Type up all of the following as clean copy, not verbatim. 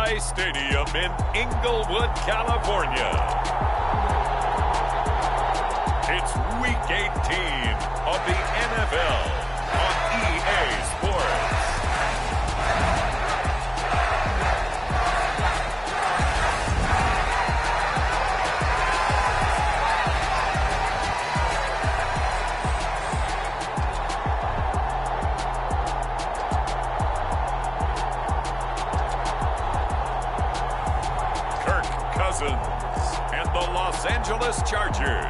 SoFi Stadium in Inglewood, California. It's Week 18 of the NFL on EA Sports. And the Los Angeles Chargers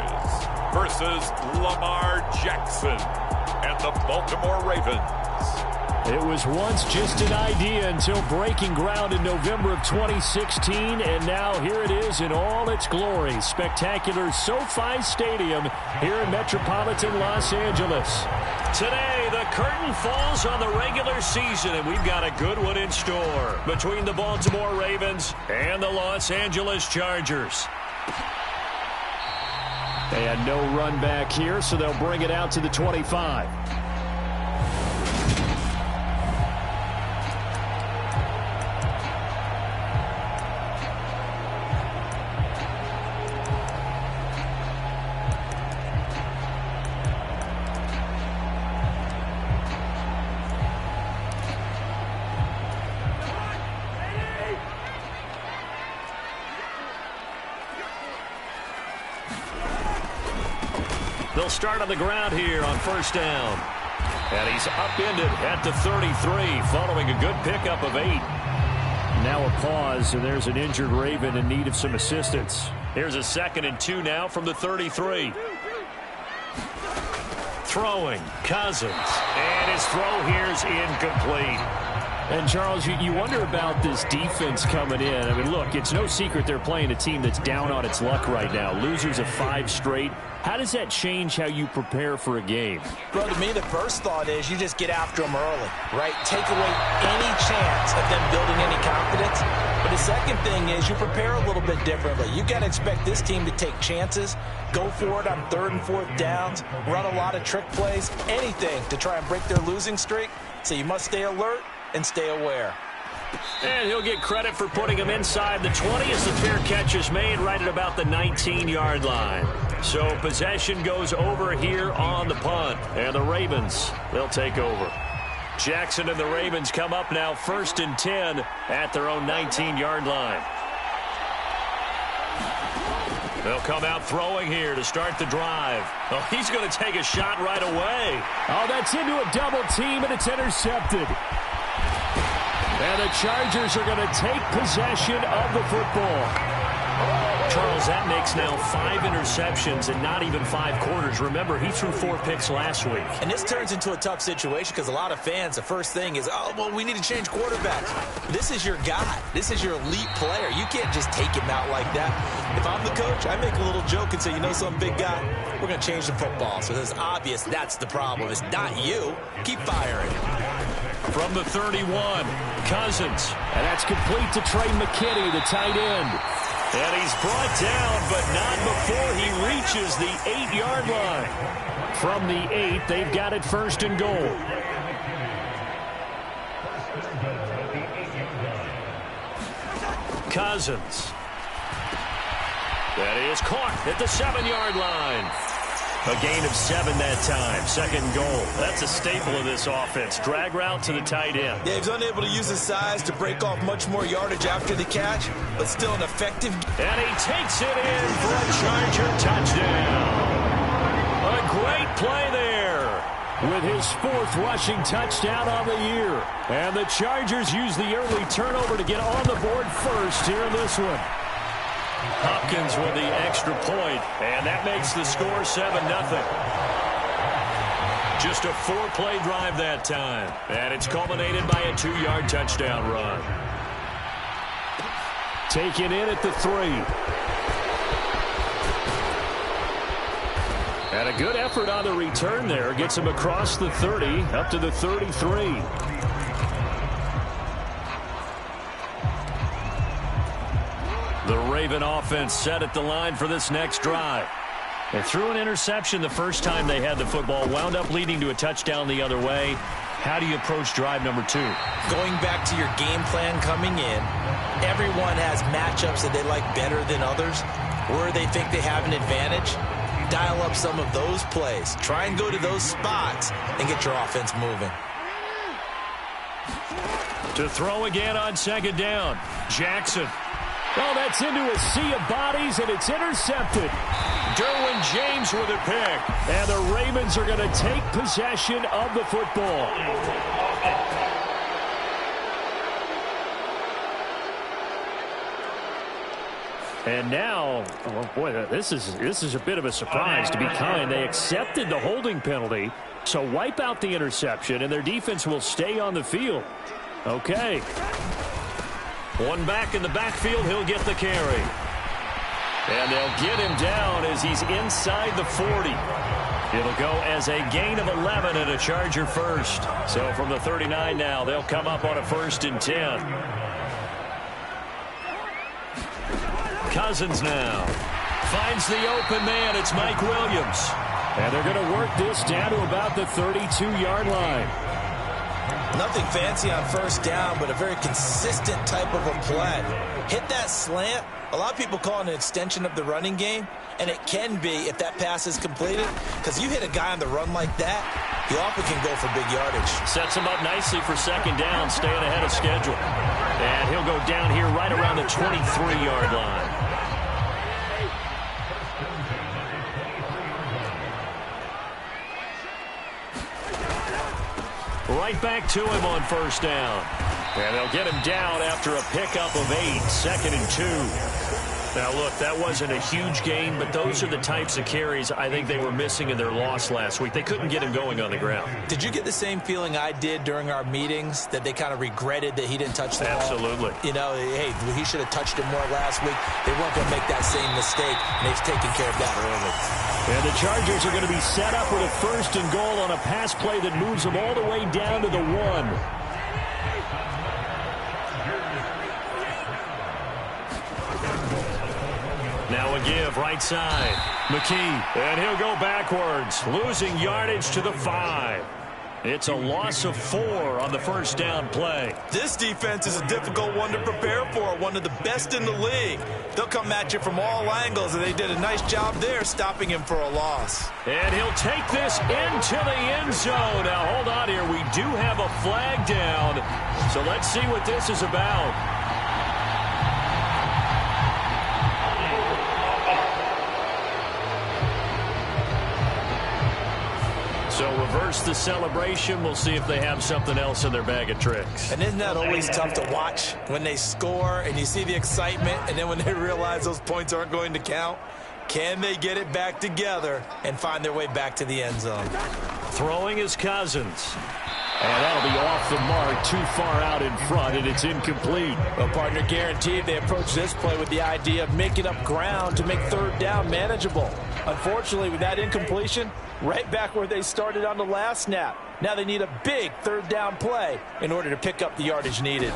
versus Lamar Jackson and the Baltimore Ravens. It was once just an idea until breaking ground in November of 2016, and now here it is in all its glory. Spectacular SoFi Stadium here in metropolitan Los Angeles. Today, the curtain falls on the regular season, and we've got a good one in store between the Baltimore Ravens and the Los Angeles Chargers. They had no run back here, so they'll bring it out to the 25. They'll start on the ground here on first down. And he's upended at the 33 following a good pickup of 8. Now a pause, and there's an injured Raven in need of some assistance. Here's a 2nd and 2 now from the 33. Throwing, Cousins. And his throw here's incomplete. And, Charles, you wonder about this defense coming in. I mean, look, it's no secret they're playing a team that's down on its luck right now. Losers of 5 straight. How does that change how you prepare for a game? Bro, to me, the first thought is you just get after them early, right? Take away any chance of them building any confidence. But the second thing is you prepare a little bit differently. You got to expect this team to take chances, go for it on 3rd and 4th downs, run a lot of trick plays, anything to try and break their losing streak. So you must stay alert and stay aware. And he'll get credit for putting him inside the 20 as the fair catch is made right at about the 19-yard line. So possession goes over here on the punt. And the Ravens, they'll take over. Jackson and the Ravens come up now 1st and 10 at their own 19-yard line. They'll come out throwing here to start the drive. Oh, he's going to take a shot right away. Oh, that's into a double team, and it's intercepted. And the Chargers are going to take possession of the football. Charles, that makes now 5 interceptions and not even 5 quarters. Remember, he threw 4 picks last week. And this turns into a tough situation because a lot of fans, the first thing is, oh, well, we need to change quarterbacks. This is your guy. This is your elite player. You can't just take him out like that. If I'm the coach, I make a little joke and say, you know some big guy, we're going to change the football. So it's obvious that's the problem. It's not you. Keep firing. From the 31, Cousins. And that's complete to Trey McKinney, the tight end. And he's brought down, but not before he reaches the 8-yard line. From the 8, they've got it 1st and goal. Cousins. That is caught at the 7-yard line. A gain of 7 that time. 2nd goal. That's a staple of this offense. Drag route to the tight end. Yeah, he's unable to use his size to break off much more yardage after the catch, but still an effective. And he takes it in for a Charger touchdown. A great play there with his 4th rushing touchdown on the year. And the Chargers use the early turnover to get on the board first here in this one. Hopkins with the extra point, and that makes the score 7-0. Just a 4-play drive that time, and it's culminated by a 2-yard touchdown run. Taken in at the 3. And a good effort on the return there. Gets him across the 30, up to the 33. The Raven offense set at the line for this next drive. They threw an interception the first time they had the football, wound up leading to a touchdown the other way. How do you approach drive number 2? Going back to your game plan coming in, everyone has matchups that they like better than others, where they think they have an advantage. Dial up some of those plays. Try and go to those spots and get your offense moving. To throw again on second down. Jackson. Oh, that's into a sea of bodies, and it's intercepted. Derwin James with a pick. And the Ravens are going to take possession of the football. And now, oh boy, this is a bit of a surprise, to be kind. They accepted the holding penalty, so wipe out the interception, and their defense will stay on the field. Okay. One back in the backfield, he'll get the carry. And they'll get him down as he's inside the 40. It'll go as a gain of 11 and a Charger first. So from the 39 now, they'll come up on a 1st and 10. Cousins now finds the open man. It's Mike Williams. And they're going to work this down to about the 32-yard line. Nothing fancy on first down, but a very consistent type of a play. Hit that slant. A lot of people call it an extension of the running game, and it can be if that pass is completed, because you hit a guy on the run like that, he often can go for big yardage. Sets him up nicely for second down, staying ahead of schedule. And he'll go down here right around the 23-yard line. Right back to him on first down. And they'll get him down after a pickup of 8, 2nd and 2. Now, look, that wasn't a huge gain, but those are the types of carries I think they were missing in their loss last week. They couldn't get him going on the ground. Did you get the same feeling I did during our meetings, that they kind of regretted that he didn't touch the ball? Absolutely. You know, hey, he should have touched it more last week. They weren't going to make that same mistake, and they've taken care of that early. And the Chargers are going to be set up with a 1st and goal on a pass play that moves them all the way down to the 1. Now a give right side. McKee, and he'll go backwards, losing yardage to the 5. It's a loss of 4 on the first down play. This defense is a difficult one to prepare for, one of the best in the league. They'll come at you from all angles, and they did a nice job there stopping him for a loss. And he'll take this into the end zone. Now hold on here. We do have a flag down, so let's see what this is about. So reverse the celebration. We'll see if they have something else in their bag of tricks. And isn't that always tough to watch when they score and you see the excitement, and then when they realize those points aren't going to count? Can they get it back together and find their way back to the end zone? Throwing is Cousins. And that'll be off the mark, too far out in front, and it's incomplete. Well, partner, guaranteed they approach this play with the idea of making up ground to make third down manageable. Unfortunately, with that incompletion, right back where they started on the last snap. Now they need a big third down play in order to pick up the yardage needed.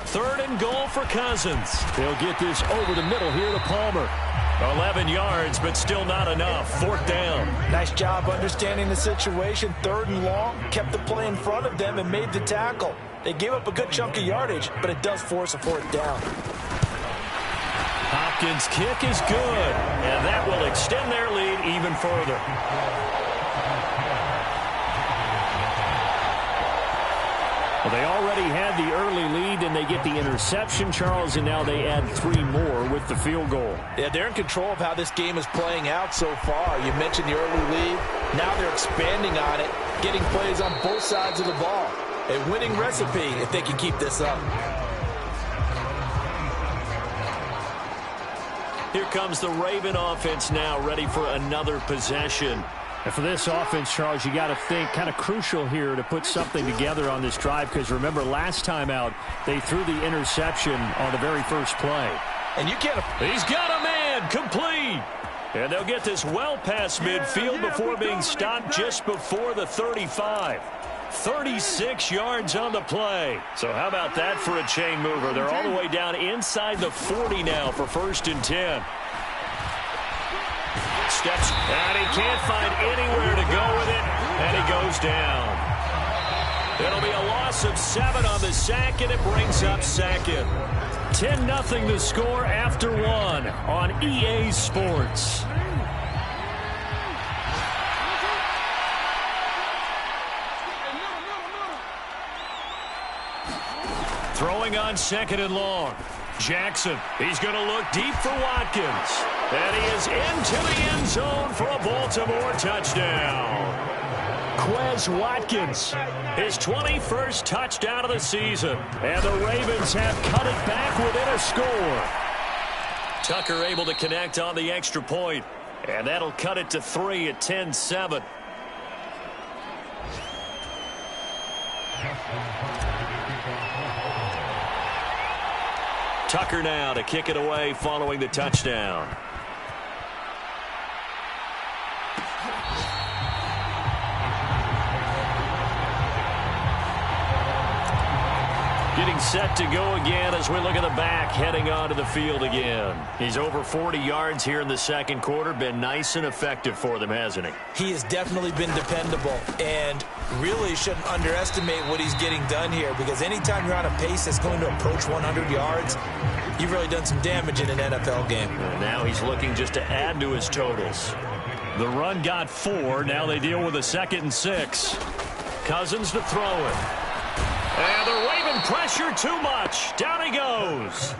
3rd and goal for Cousins. They'll get this over the middle here to Palmer. 11 yards, but still not enough. 4th down. Nice job understanding the situation. 3rd and long, kept the play in front of them and made the tackle. They gave up a good chunk of yardage, but it does force a 4th down. Hopkins' kick is good, and that will extend their lead even further. Well, they already had the early lead, and they get the interception, Charles, and now they add 3 more with the field goal. Yeah, they're in control of how this game is playing out so far. You mentioned the early lead. Now they're expanding on it, getting plays on both sides of the ball. A winning recipe if they can keep this up. Here comes the Raven offense now, ready for another possession. And for this offense, Charles, you got to think kind of crucial here to put something together on this drive, because remember last time out they threw the interception on the very first play. And you can't. He's got a man, complete. And they'll get this well past midfield before being stopped just before the 35. 36 yards on the play. So how about that for a chain mover? They're all the way down inside the 40 now for 1st and 10. Steps, and he can't find anywhere to go with it, and he goes down. It'll be a loss of 7 on the sack, and it brings up second. 10-0 the score after 1 on EA Sports. Throwing on 2nd and long. Jackson, he's going to look deep for Watkins. And he is into the end zone for a Baltimore touchdown. Quez Watkins, his 21st touchdown of the season. And the Ravens have cut it back within a score. Tucker able to connect on the extra point. And that'll cut it to 3 at 10-7. Tucker now to kick it away following the touchdown. Getting set to go again as we look at the back, heading onto the field again. He's over 40 yards here in the second quarter. Been nice and effective for them, hasn't he? He has definitely been dependable, and really shouldn't underestimate what he's getting done here, because anytime you're on a pace that's going to approach 100 yards, you've really done some damage in an NFL game. And now he's looking just to add to his totals. The run got 4. Now they deal with a 2nd and 6. Cousins to throw it. And the Raven pressure too much. Down he goes.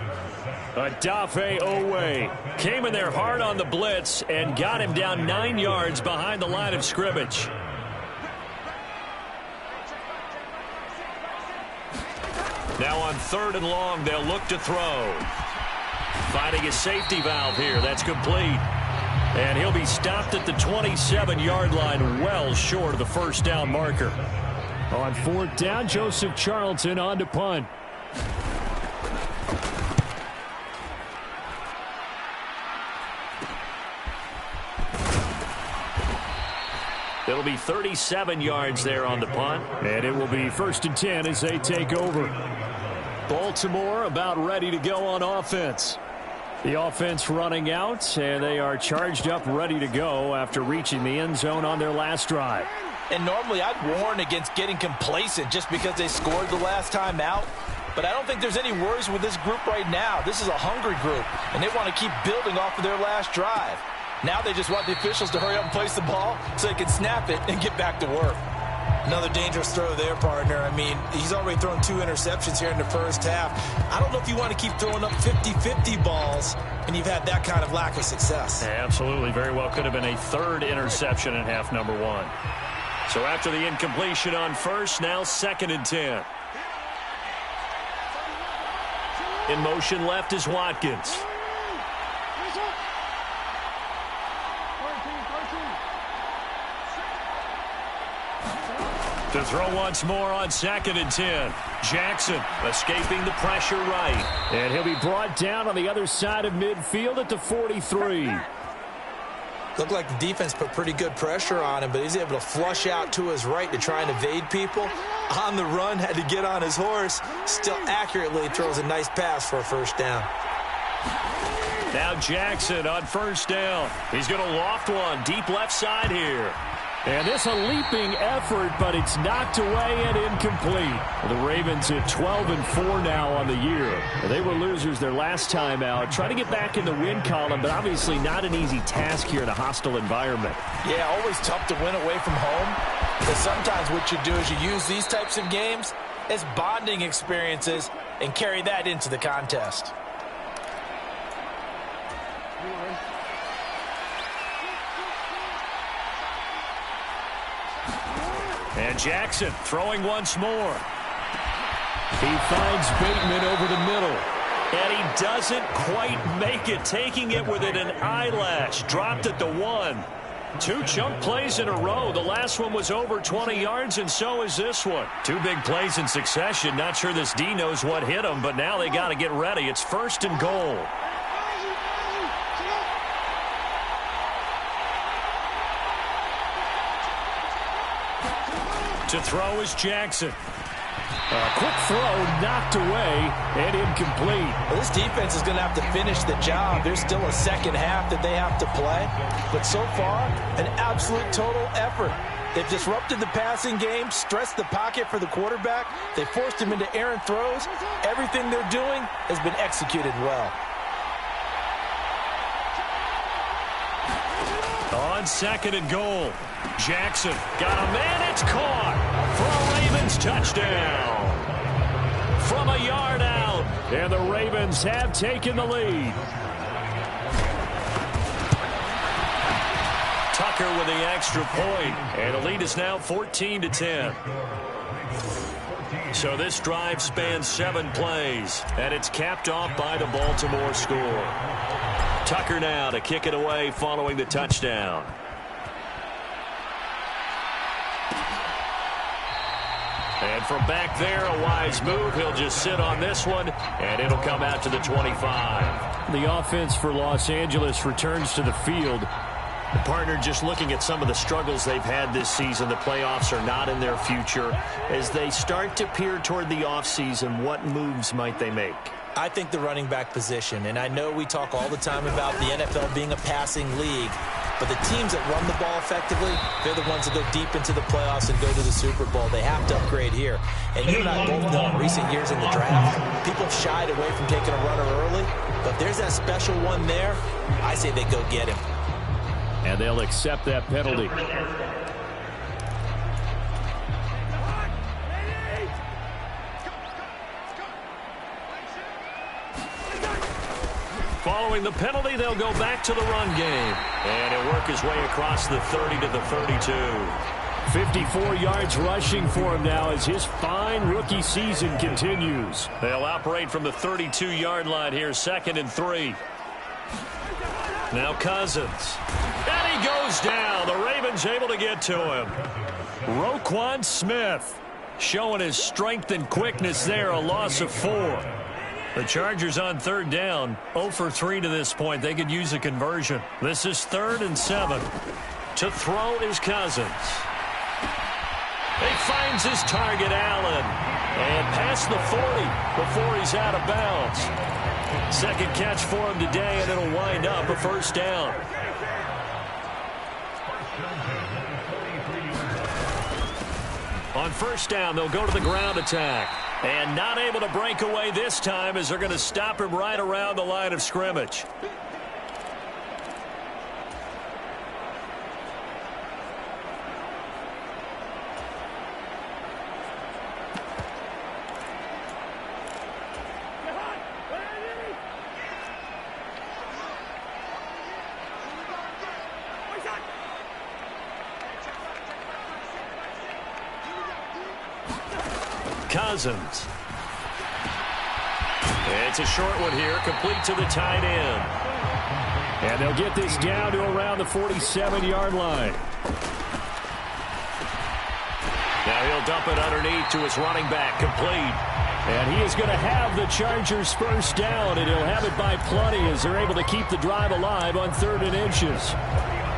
Odafe Oweh came in there hard on the blitz and got him down 9 yards behind the line of scrimmage. Now on 3rd and long, they'll look to throw. Finding a safety valve here. That's complete. And he'll be stopped at the 27-yard line, well short of the first down marker. On 4th down, Joseph Charlton on to punt. It'll be 37 yards there on the punt. And it will be 1st and 10 as they take over. Baltimore about ready to go on offense. The offense running out, and they are charged up, ready to go after reaching the end zone on their last drive. And normally I'd warn against getting complacent just because they scored the last time out. But I don't think there's any worries with this group right now. This is a hungry group, and they want to keep building off of their last drive. Now they just want the officials to hurry up and place the ball so they can snap it and get back to work. Another dangerous throw there, partner. I mean, he's already thrown 2 interceptions here in the first half. I don't know if you want to keep throwing up 50-50 balls, and you've had that kind of lack of success. Absolutely. Very well could have been a 3rd interception in half number 1. So after the incompletion on 1st, now 2nd and 10. In motion left is Watkins. To throw once more on 2nd and 10. Jackson escaping the pressure right. And he'll be brought down on the other side of midfield at the 43. Looked like the defense put pretty good pressure on him, but he's able to flush out to his right to try and evade people. On the run, had to get on his horse. Still accurately throws a nice pass for a 1st down. Now Jackson on 1st down. He's going to loft one deep left side here. And this a leaping effort, but it's knocked away and incomplete. The Ravens at 12-4 now on the year. They were losers their last time out. Try to get back in the win column, but obviously not an easy task here in a hostile environment. Yeah, always tough to win away from home. Because sometimes what you do is you use these types of games as bonding experiences and carry that into the contest. And Jackson throwing once more. He finds Bateman over the middle. And he doesn't quite make it, taking it within an eyelash. Dropped at the 1. 2 chunk plays in a row. The last one was over 20 yards, and so is this one. 2 big plays in succession. Not sure this D knows what hit him, but now they got to get ready. It's 1st and goal. To throw is Jackson. A quick throw knocked away and incomplete. Well, this defense is going to have to finish the job. There's still a second half that they have to play. But so far, an absolute total effort. They've disrupted the passing game, stressed the pocket for the quarterback. They forced him into errant throws. Everything they're doing has been executed well. On 2nd and goal, Jackson got a man. It's caught for a Ravens touchdown. From a yard out, and the Ravens have taken the lead. Tucker with the extra point, and the lead is now 14-10. So this drive spans 7 plays, and it's capped off by the Baltimore score. Tucker now to kick it away following the touchdown. And from back there, a wise move. He'll just sit on this one, and it'll come out to the 25. The offense for Los Angeles returns to the field. The partner just looking at some of the struggles they've had this season. The playoffs are not in their future. As they start to peer toward the offseason, what moves might they make? I think the running back position, and I know we talk all the time about the NFL being a passing league, but the teams that run the ball effectively, they're the ones that go deep into the playoffs and go to the Super Bowl. They have to upgrade here. And you and I both know in recent years in the draft, people have shied away from taking a runner early, but if there's that special one there, I say they go get him. And they'll accept that penalty. Following the penalty, they'll go back to the run game. And he'll work his way across the 30 to the 32. 54 yards rushing for him now as his fine rookie season continues. They'll operate from the 32-yard line here, 2nd and 3. Now Cousins. And he goes down. The Ravens able to get to him. Roquan Smith showing his strength and quickness there, a loss of 4. The Chargers on 3rd down, 0 for 3 to this point. They could use a conversion. This is 3rd and 7. To throw is Cousins. He finds his target, Allen. And past the 40 before he's out of bounds. Second catch for him today, and it'll wind up a 1st down. On 1st down, they'll go to the ground attack. And not able to break away this time as they're going to stop him right around the line of scrimmage. Cousins. It's a short one here, complete to the tight end. And they'll get this down to around the 47-yard line. Now he'll dump it underneath to his running back, complete. And he is going to have the Chargers 1st down, and he'll have it by plenty as they're able to keep the drive alive on 3rd and inches.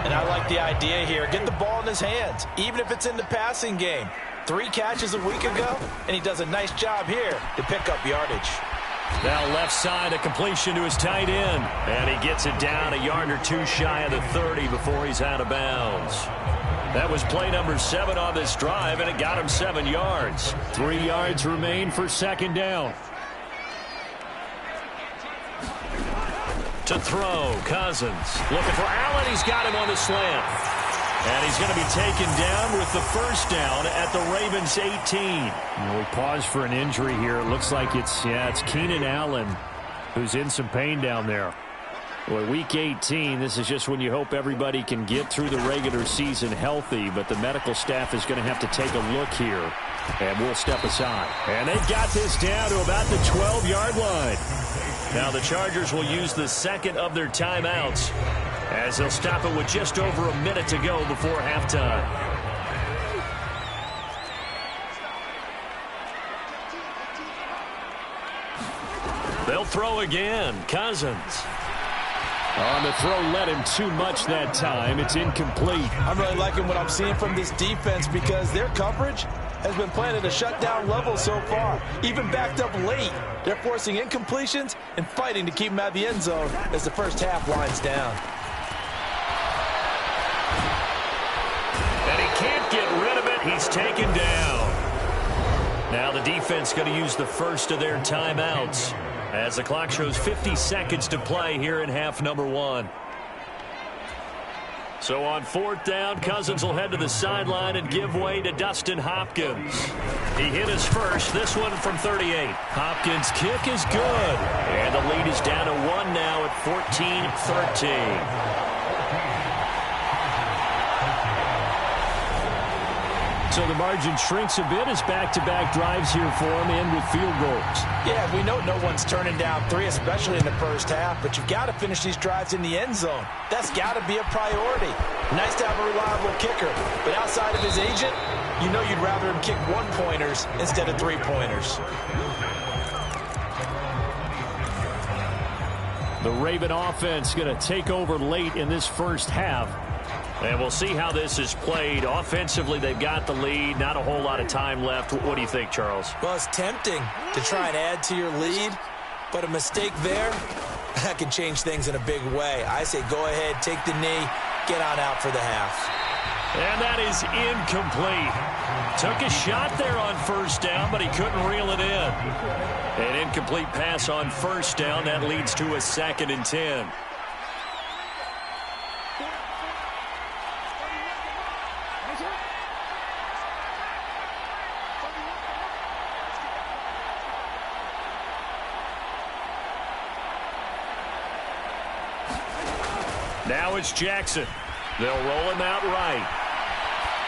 And I like the idea here. Get the ball in his hands, even if it's in the passing game. 3 catches a week ago, and he does a nice job here to pick up yardage. Now left side, a completion to his tight end. And he gets it down a yard or 2 shy of the 30 before he's out of bounds. That was play number 7 on this drive, and it got him 7 yards. 3 yards remain for 2nd down. To throw, Cousins. Looking for Allen. He's got him on the slant. And he's going to be taken down with the 1st down at the Ravens 18. We pause for an injury here. It looks like it's Keenan Allen who's in some pain down there. Boy, week 18, this is just when you hope everybody can get through the regular season healthy, but the medical staff is going to have to take a look here, and we'll step aside. And they've got this down to about the 12-yard line. Now the Chargers will use the 2nd of their timeouts, as they'll stop it with just over a minute to go before halftime. They'll throw again. Cousins. On the throw, led him too much that time. It's incomplete. I'm really liking what I'm seeing from this defense because their coverage has been playing at a shutdown level so far. Even backed up late, they're forcing incompletions and fighting to keep them out of the end zone as the first half winds down. And he can't get rid of it. He's taken down. Now the defense going to use the first of their timeouts as the clock shows 50 seconds to play here in half number 1. So on 4th down, Cousins will head to the sideline and give way to Dustin Hopkins. He hit his first, this one from 38. Hopkins' kick is good. And the lead is down to 1 now at 14-13. So the margin shrinks a bit as back-to-back drives here for him and with field goals. Yeah, we know no one's turning down 3, especially in the first half, but you've got to finish these drives in the end zone. That's got to be a priority. Nice to have a reliable kicker, but outside of his agent, you know you'd rather him kick 1-pointers instead of 3-pointers. The Raven offense going to take over late in this first half. And we'll see how this is played. Offensively, they've got the lead. Not a whole lot of time left. What do you think, Charles? Well, it's tempting to try and add to your lead, but a mistake there, that can change things in a big way. I say go ahead, take the knee, get on out for the half. And that is incomplete. Took a shot there on first down, but he couldn't reel it in. An incomplete pass on first down. That leads to a 2nd and 10. Now it's Jackson. They'll roll him out right.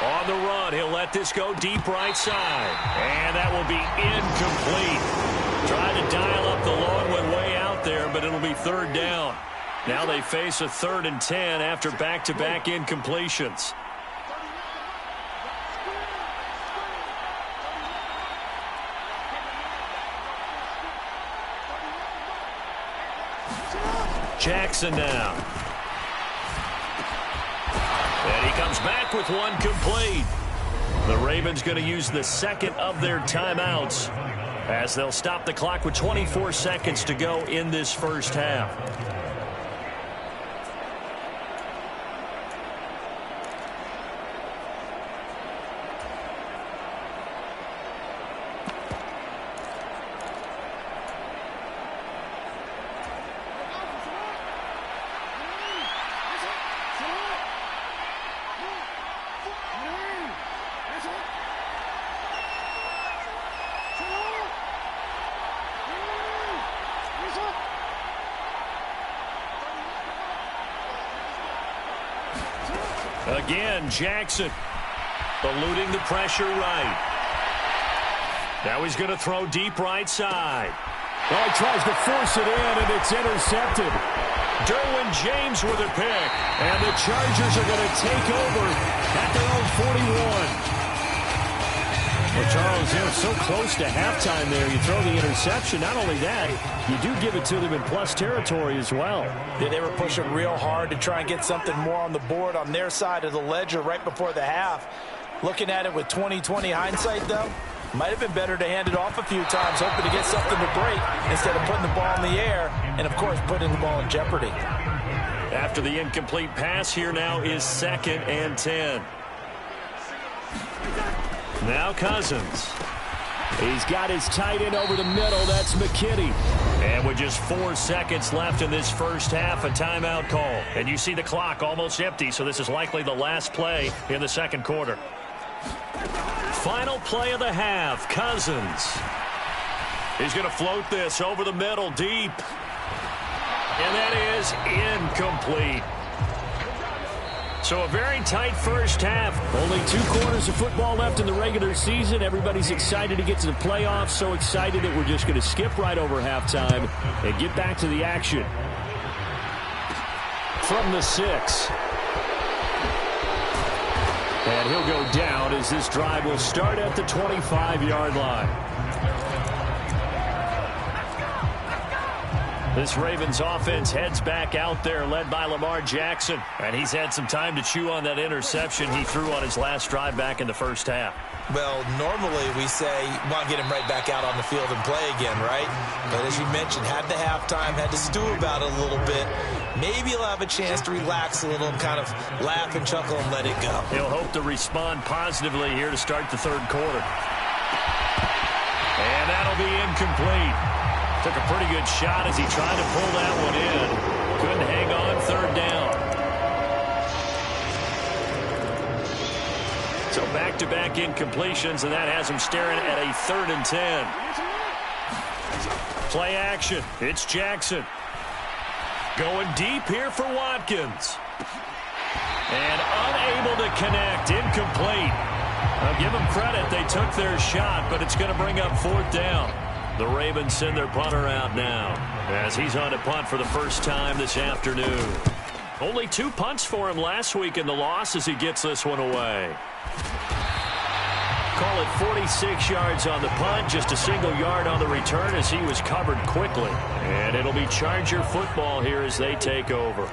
On the run, he'll let this go deep right side. And that will be incomplete. Tried to dial up the long one way out there, but it'll be 3rd down. Now they face a 3rd and 10 after back-to-back incompletions. Jackson now. And he comes back with one complete. The Ravens going to use the 2nd of their timeouts as they'll stop the clock with 24 seconds to go in this first half. Again, Jackson eluding the pressure right. Now he's going to throw deep right side. Well, he tries to force it in, and it's intercepted. Derwin James with a pick. And the Chargers are going to take over at their own 41. Well, Charles, you know, so close to halftime there. You throw the interception. Not only that, you do give it to them in plus territory as well. Yeah, they were pushing real hard to try and get something more on the board on their side of the ledger right before the half. Looking at it with 20/20 hindsight, though, might have been better to hand it off a few times, hoping to get something to break instead of putting the ball in the air and, of course, putting the ball in jeopardy. After the incomplete pass, here now is 2nd and 10. Now Cousins. He's got his tight end over the middle. That's McKinney. And with just 4 seconds left in this first half, a timeout call. And you see the clock almost empty, so this is likely the last play in the second quarter. Final play of the half, Cousins. He's going to float this over the middle, deep. And that is incomplete. So a very tight first half. Only 2 quarters of football left in the regular season. Everybody's excited to get to the playoffs. So excited that we're just going to skip right over halftime and get back to the action. From the 6. And he'll go down as this drive will start at the 25-yard line. This Ravens offense heads back out there, led by Lamar Jackson. And he's had some time to chew on that interception he threw on his last drive back in the first half. Well, normally we say you want to get him right back out on the field and play again, right? But as you mentioned, had the halftime, had to stew about it a little bit. Maybe he'll have a chance to relax a little and kind of laugh and chuckle and let it go. He'll hope to respond positively here to start the third quarter. And that'll be incomplete. Took a pretty good shot as he tried to pull that one in. Couldn't hang on third down. So back-to-back incompletions, and that has him staring at a 3rd and 10. Play action. It's Jackson. Going deep here for Watkins. And unable to connect. Incomplete. I'll give them credit. They took their shot, but it's going to bring up 4th down. The Ravens send their punter out now as he's on to punt for the first time this afternoon. Only 2 punts for him last week in the loss as he gets this one away. Call it 46 yards on the punt, just a single yard on the return as he was covered quickly. And it'll be Charger football here as they take over.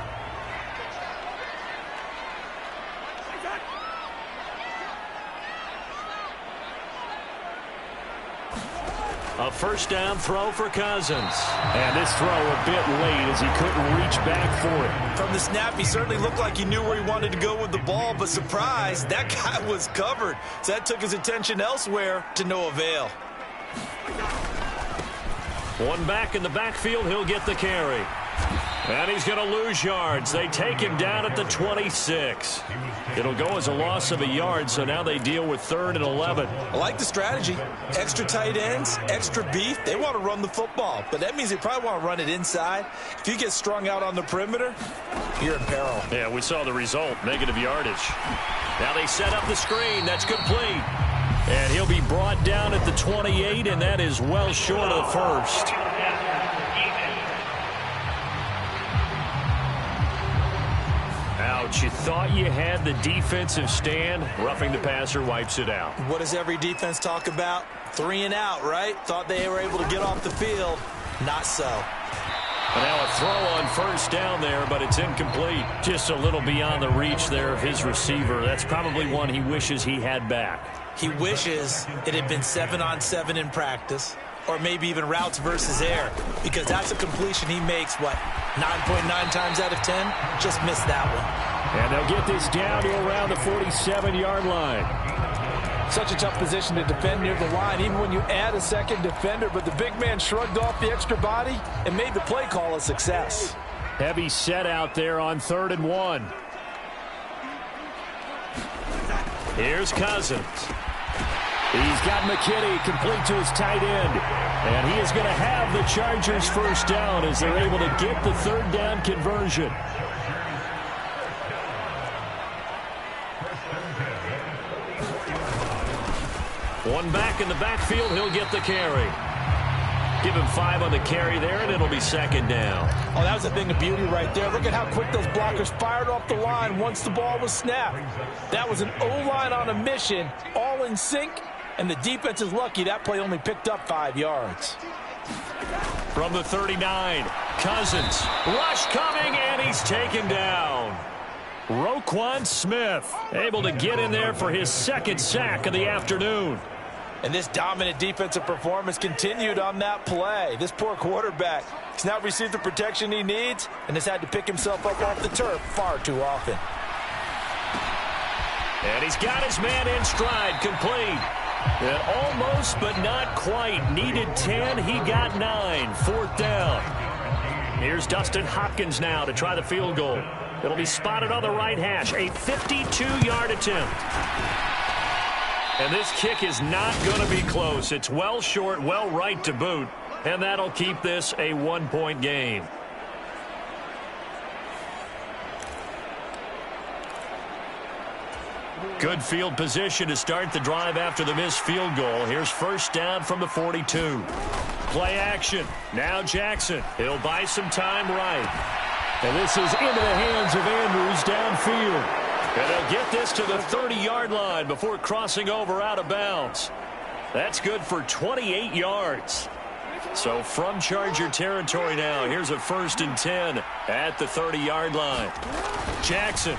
A first down throw for Cousins. And this throw a bit late as he couldn't reach back for it. From the snap, he certainly looked like he knew where he wanted to go with the ball, but surprise, that guy was covered. So that took his attention elsewhere to no avail. One back in the backfield, he'll get the carry. And he's going to lose yards. They take him down at the 26. It'll go as a loss of a yard, so now they deal with 3rd and 11. I like the strategy. Extra tight ends, extra beef. They want to run the football, but that means they probably want to run it inside. If you get strung out on the perimeter, you're in peril. Yeah, we saw the result, negative yardage. Now they set up the screen. That's complete. And he'll be brought down at the 28, and that is well short of the first. Ouch, you thought you had the defensive stand. Roughing the passer wipes it out. What does every defense talk about? 3 and out, right? Thought they were able to get off the field. Not so. And now a throw on first down there, but it's incomplete. Just a little beyond the reach there of his receiver. That's probably one he wishes he had back. He wishes it had been 7-on-7 in practice, or maybe even routes versus air, because that's a completion he makes, 9.9 times out of 10? Just missed that one. And they'll get this down to around the 47-yard line. Such a tough position to defend near the line, even when you add a second defender, but the big man shrugged off the extra body and made the play call a success. Heavy set out there on 3rd and 1. Here's Cousins. He's got McKinney complete to his tight end. And he is going to have the Chargers first down as they're able to get the 3rd down conversion. One back in the backfield, he'll get the carry. Give him 5 on the carry there, and it'll be 2nd down. Oh, that was a thing of beauty right there. Look at how quick those blockers fired off the line once the ball was snapped. That was an O-line on a mission, all in sync, and the defense is lucky that play only picked up 5 yards. From the 39, Cousins. Rush coming, and he's taken down. Roquan Smith able to get in there for his 2nd sack of the afternoon. And this dominant defensive performance continued on that play. This poor quarterback has not received the protection he needs and has had to pick himself up off the turf far too often. And he's got his man in stride, complete. And almost, but not quite. Needed 10, he got 9. 4th down. Here's Dustin Hopkins now to try the field goal. It'll be spotted on the right hash. A 52-yard attempt. And this kick is not going to be close. It's well short, well right to boot. And that'll keep this a 1-point game. Good field position to start the drive after the missed field goal. Here's first down from the 42. Play action. Now Jackson. He'll buy some time right. And this is into the hands of Andrews downfield. And they'll get this to the 30-yard line before crossing over out of bounds. That's good for 28 yards. So from Charger territory now, here's a 1st and 10 at the 30-yard line. Jackson.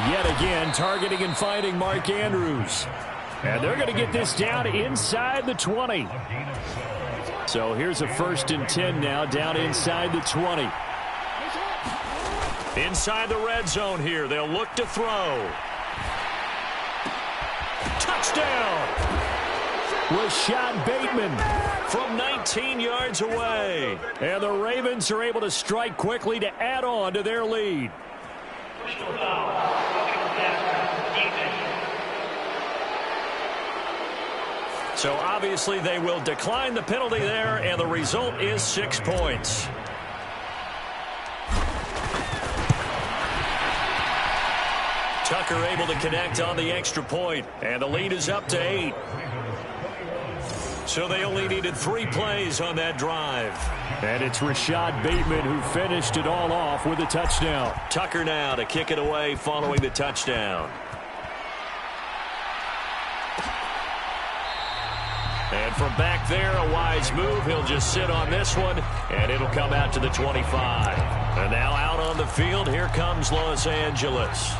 Yet again, targeting and finding Mark Andrews. And they're going to get this down inside the 20. So here's a 1st and 10 now, down inside the 20. Inside the red zone here. They'll look to throw. Touchdown! Rashad Bateman from 19 yards away. And the Ravens are able to strike quickly to add on to their lead. So obviously they will decline the penalty there, and the result is 6 points. Tucker able to connect on the extra point, and the lead is up to 8. So they only needed 3 plays on that drive. And it's Rashad Bateman who finished it all off with a touchdown. Tucker now to kick it away following the touchdown. And from back there, a wise move. He'll just sit on this one, and it'll come out to the 25. And now out on the field, here comes Los Angeles.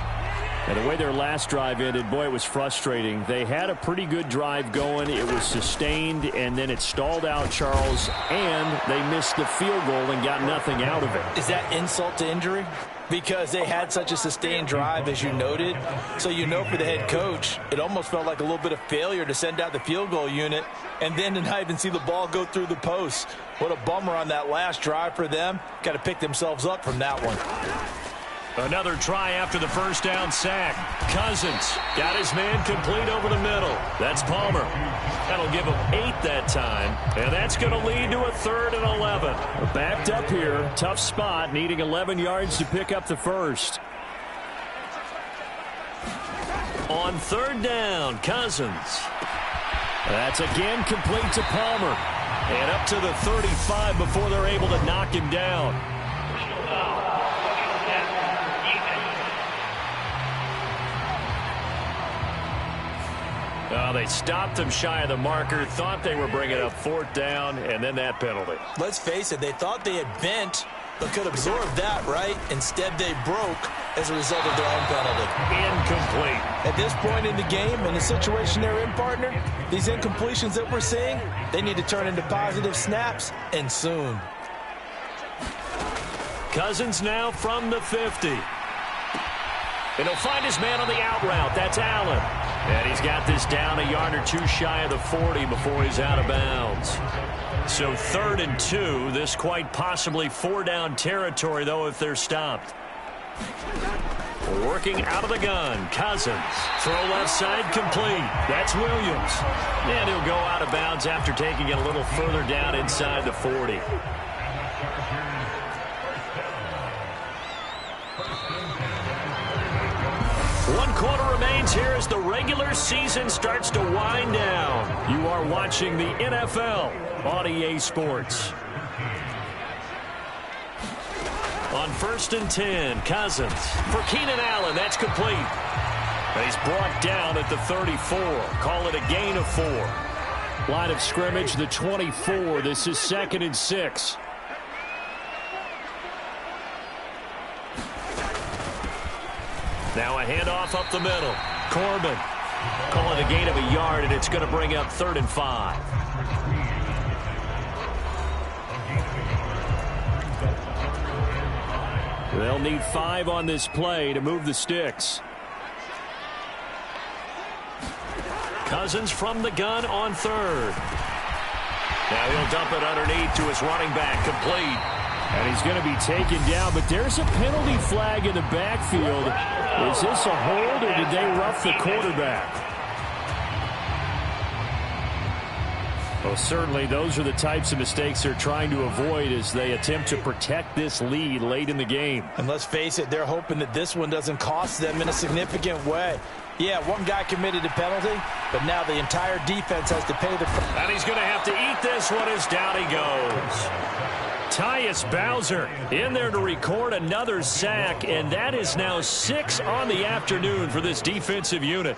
And the way their last drive ended, boy, it was frustrating. They had a pretty good drive going. It was sustained, and then it stalled out, Charles, and they missed the field goal and got nothing out of it. Is that insult to injury? Because they had such a sustained drive, as you noted. So you know for the head coach, it almost felt like a little bit of failure to send out the field goal unit and then to not even see the ball go through the post. What a bummer on that last drive for them. Got to pick themselves up from that one. Another try after the first down sack. Cousins got his man complete over the middle. That's Palmer. That'll give him 8 that time. And that's going to lead to a 3rd and 11. Backed up here. Tough spot. Needing 11 yards to pick up the first. On 3rd down, Cousins. That's again complete to Palmer. And up to the 35 before they're able to knock him down. They stopped him shy of the marker, thought they were bringing up 4th down, and then that penalty. Let's face it, they thought they had bent, but could absorb that, right? Instead, they broke as a result of their own penalty. Incomplete. At this point in the game, in the situation they're in, partner, these incompletions that we're seeing, they need to turn into positive snaps, and soon. Cousins now from the 50. And he'll find his man on the out route. That's Allen. And he's got this down a yard or 2 shy of the 40 before he's out of bounds. So 3rd and 2. This quite possibly 4-down territory, though, if they're stopped. Working out of the gun. Cousins. Throw left side complete. That's Williams. And he'll go out of bounds after taking it a little further down inside the 40. One quarter remains here as the regular season starts to wind down. You are watching the NFL on EA Sports. On 1st and 10, Cousins for Keenan Allen. That's complete. And he's brought down at the 34. Call it a gain of 4. Line of scrimmage, the 24. This is 2nd and 6. Now a handoff up the middle. Corbin. Call it a gain of a yard, and it's going to bring up 3rd and 5. They'll need 5 on this play to move the sticks. Cousins from the gun on 3rd. Now he'll dump it underneath to his running back, complete. And he's going to be taken down, but there's a penalty flag in the backfield. Is this a hold, or did they rough the quarterback? Well, certainly those are the types of mistakes they're trying to avoid as they attempt to protect this lead late in the game. And let's face it, they're hoping that this one doesn't cost them in a significant way. Yeah, one guy committed a penalty, but now the entire defense has to pay the price. And he's going to have to eat this one as down he goes. Tyus Bowser in there to record another sack, and that is now 6 on the afternoon for this defensive unit.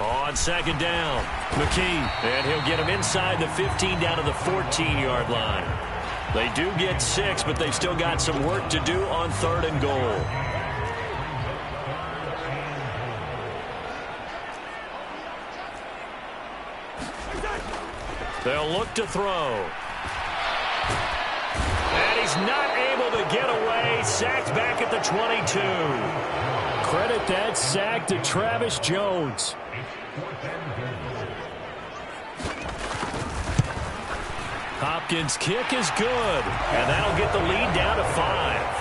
On 2nd down, McKee, and he'll get him inside the 15 down to the 14-yard line. They do get 6, but they've still got some work to do on 3rd and goal. They'll look to throw. And he's not able to get away. Sacked back at the 22. Credit that sack to Travis Jones. Hopkins' kick is good, and that'll get the lead down to 5.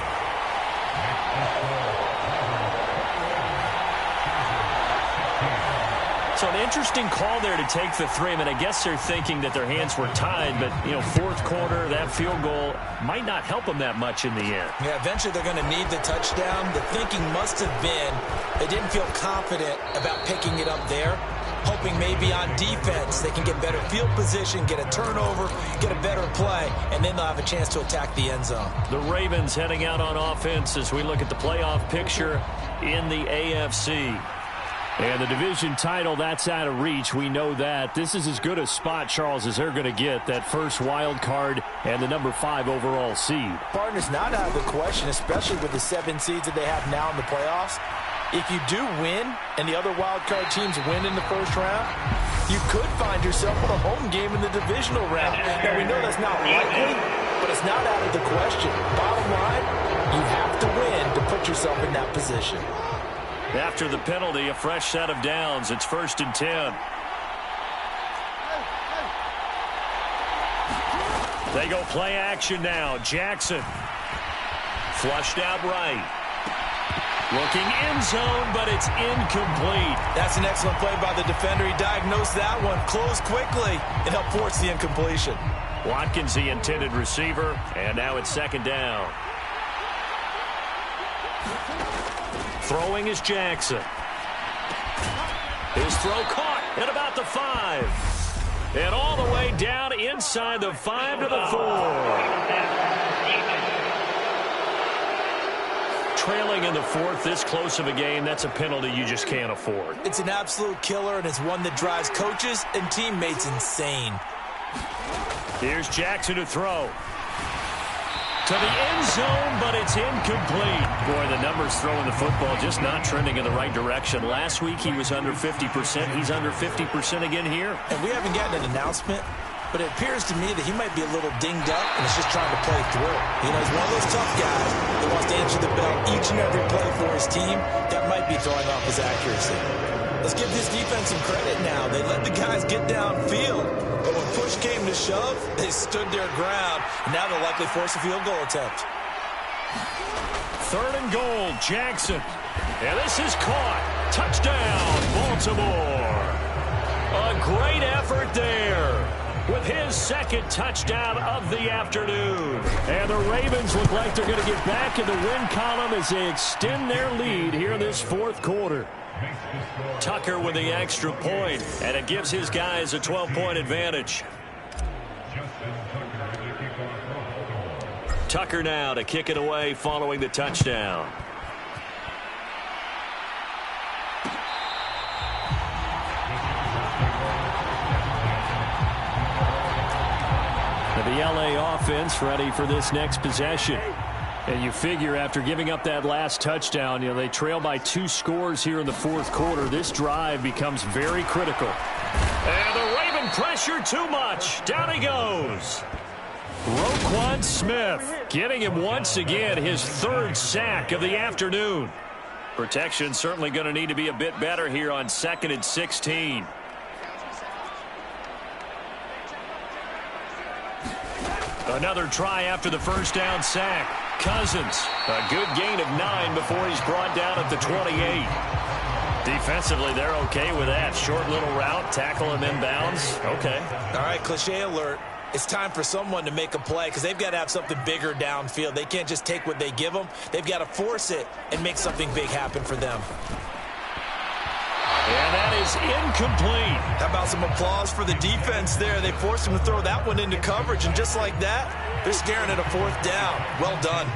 So an interesting call there to take the 3. I mean, I guess they're thinking that their hands were tied, but, you know, 4th quarter, that field goal might not help them that much in the end. Yeah, eventually they're going to need the touchdown. The thinking must have been they didn't feel confident about picking it up there, hoping maybe on defense they can get better field position, get a turnover, get a better play, and then they'll have a chance to attack the end zone. The Ravens heading out on offense as we look at the playoff picture in the AFC. And the division title, that's out of reach. We know that. This is as good a spot, Charles, as they're going to get. That first wild card and the number 5 overall seed. Partner's not out of the question, especially with the 7 seeds that they have now in the playoffs. If you do win and the other wild card teams win in the first round, you could find yourself with a home game in the divisional round. Now, we know that's not likely, but it's not out of the question. Bottom line, you have to win to put yourself in that position. After the penalty, a fresh set of downs. It's 1st and 10. They go play action now. Jackson. Flushed out right. Looking end zone, but it's incomplete. That's an excellent play by the defender. He diagnosed that one, closed quickly, and helped force the incompletion. Watkins, the intended receiver, and now it's 2nd down. Throwing is Jackson. His throw caught at about the 5. And all the way down inside the 5 to the 4. Trailing in the 4th, this close of a game, that's a penalty you just can't afford. It's an absolute killer, and it's one that drives coaches and teammates insane. Here's Jackson to throw. To the end zone, but it's incomplete. Boy, the numbers throwing the football just not trending in the right direction. Last week he was under 50%. He's under 50% again here. And we haven't gotten an announcement, but it appears to me that he might be a little dinged up and is just trying to play through. You know, he's one of those tough guys that wants to answer the bell each and every play for his team. That might be throwing off his accuracy. Let's give this defense some credit now. They let the guys get downfield. But when push came to shove, they stood their ground. And now they'll likely force a field goal attempt. 3rd and goal, Jackson. And this is caught. Touchdown, Baltimore. A great effort there with his 2nd touchdown of the afternoon. And the Ravens look like they're going to get back in the win column as they extend their lead here in this 4th quarter. Tucker with the extra point, and it gives his guys a 12-point advantage. Tucker now to kick it away following the touchdown. The LA offense ready for this next possession. And you figure after giving up that last touchdown, you know, they trail by 2 scores here in the 4th quarter. This drive becomes very critical. And the Raven pressure too much. Down he goes. Roquan Smith getting him once again his 3rd sack of the afternoon. Protection certainly going to need to be a bit better here on 2nd and 16. Another try after the first down sack. Cousins, a good gain of 9 before he's brought down at the 28. Defensively, they're okay with that. Short little route, tackle him inbounds. Okay. All right, cliche alert. It's time for someone to make a play because they've got to have something bigger downfield. They can't just take what they give them. They've got to force it and make something big happen for them. And that is incomplete. How about some applause for the defense there? They forced him to throw that one into coverage, and just like that, they're staring at a 4th down. Well done.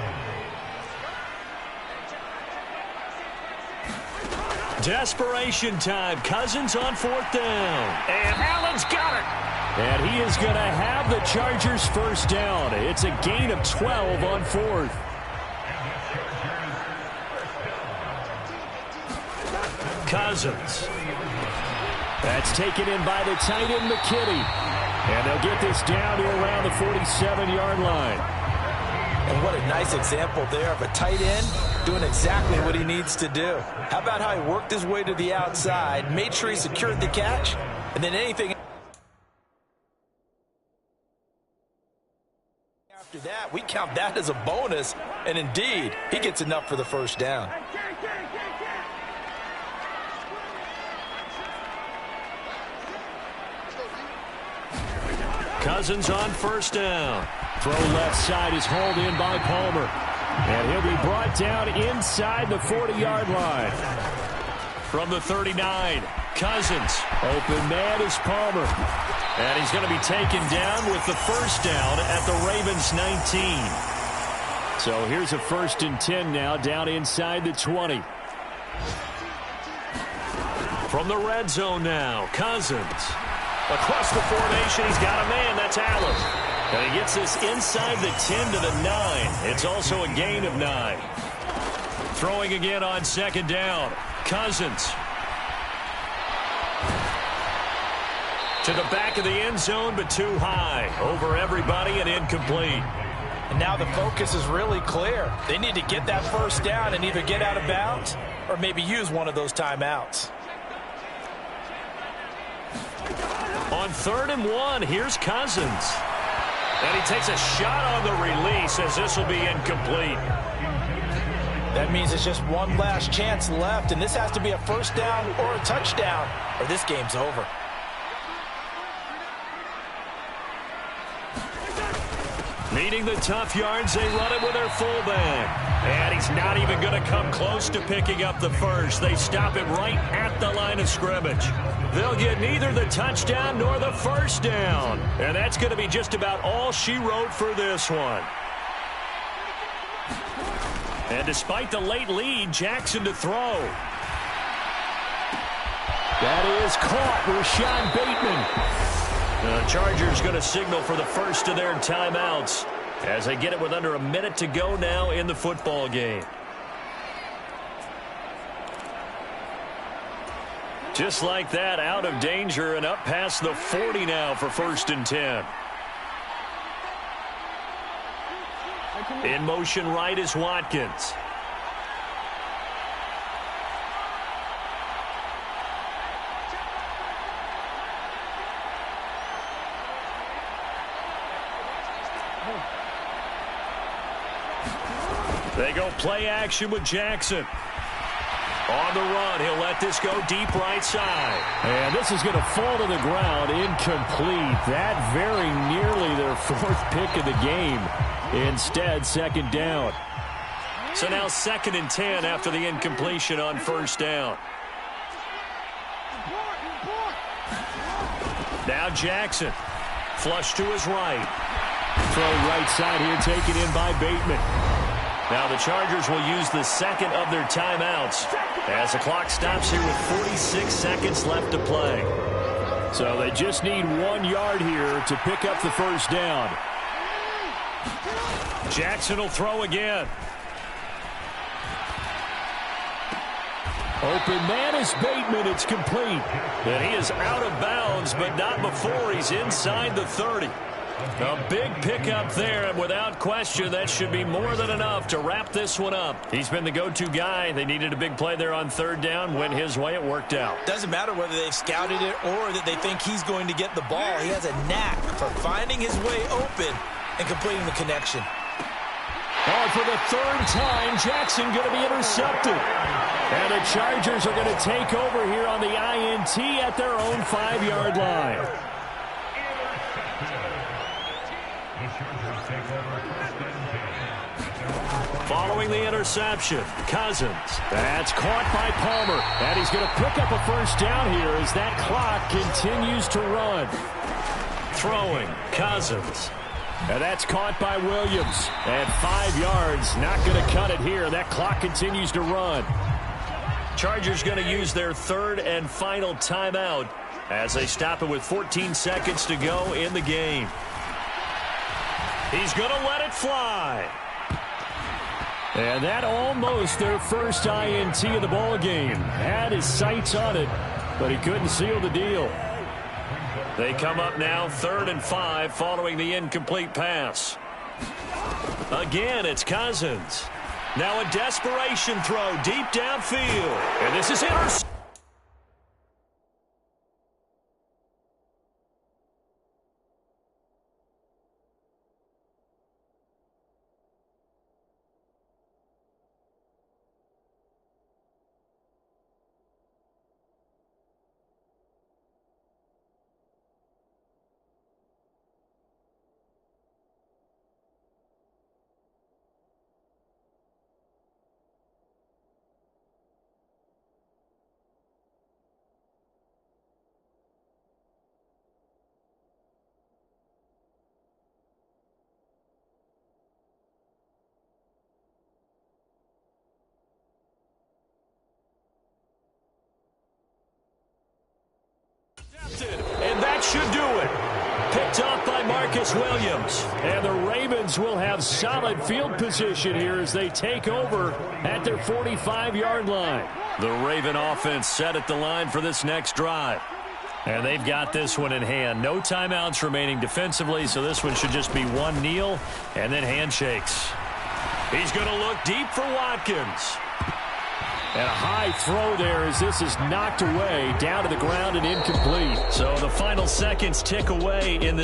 Desperation time. Cousins on 4th down. And Allen's got it. And he is going to have the Chargers first down. It's a gain of 12 on fourth. Cousins. That's taken in by the tight end, McKinney. And they'll get this down to around the 47-yard line. And what a nice example there of a tight end doing exactly what he needs to do. How about how he worked his way to the outside, made sure he secured the catch, and then anything after that, we count that as a bonus. And indeed, he gets enough for the first down. Cousins on first down. Throw left side is hauled in by Palmer. And he'll be brought down inside the 40-yard line. From the 39, Cousins. Open man is Palmer. And he's going to be taken down with the first down at the Ravens 19. So here's a 1st and 10 now, down inside the 20. From the red zone now, Cousins. Across the formation, he's got a man. That's Allen. And he gets this inside the 10 to the 9. It's also a gain of 9. Throwing again on 2nd down. Cousins. To the back of the end zone, but too high. Over everybody and incomplete. And now the focus is really clear. They need to get that first down and either get out of bounds or maybe use one of those timeouts. On 3rd and 1, here's Cousins. And he takes a shot on the release as this will be incomplete. That means it's just one last chance left, and this has to be a first down or a touchdown, or this game's over. Needing the tough yards, they run it with their fullback. And he's not even going to come close to picking up the first. They stop it right at the line of scrimmage. They'll get neither the touchdown nor the first down. And that's going to be just about all she wrote for this one. And despite the late lead, Jackson to throw. That is caught. Rashad Bateman. The Chargers going to signal for the first of their timeouts as they get it with under a minute to go now in the football game. Just like that, out of danger and up past the 40 now for 1st and 10. In motion right is Watkins. They go play action with Jackson. On the run, he'll let this go deep right side. And this is going to fall to the ground, incomplete. That very nearly their 4th pick of the game. Instead, 2nd down. So now 2nd and 10 after the incompletion on first down. Now Jackson. Flush to his right. Throw right side here taken in by Bateman. Now the Chargers will use the 2nd of their timeouts as the clock stops here with 46 seconds left to play. So they just need 1 yard here to pick up the first down. Jackson will throw again. Open man is Bateman. It's complete. And he is out of bounds, but not before he's inside the 30. A big pickup there, and without question, that should be more than enough to wrap this one up. He's been the go-to guy. They needed a big play there on 3rd down. Went his way. It worked out. Doesn't matter whether they've scouted it or that they think he's going to get the ball. He has a knack for finding his way open and completing the connection. Oh, for the 3rd time, Jackson going to be intercepted. And the Chargers are going to take over here on the INT at their own 5-yard line. Following the interception, Cousins. That's caught by Palmer. And he's going to pick up a first down here as that clock continues to run. Throwing, Cousins. And that's caught by Williams. And 5 yards, not going to cut it here. That clock continues to run. Chargers going to use their 3rd and final timeout as they stop it with 14 seconds to go in the game. He's going to let it fly. And that almost their first INT of the ball game. Had his sights on it, but he couldn't seal the deal. They come up now 3rd and 5 following the incomplete pass. Again, it's Cousins. Now a desperation throw deep downfield. And this is intercepted. And that should do it. Picked up by Marcus Williams. And the Ravens will have solid field position here as they take over at their 45-yard line. The Raven offense set at the line for this next drive. And they've got this one in hand. No timeouts remaining defensively, so this one should just be one kneel and then handshakes. He's going to look deep for Watkins. And a high throw there as this is knocked away down to the ground and incomplete. So the final seconds tick away in this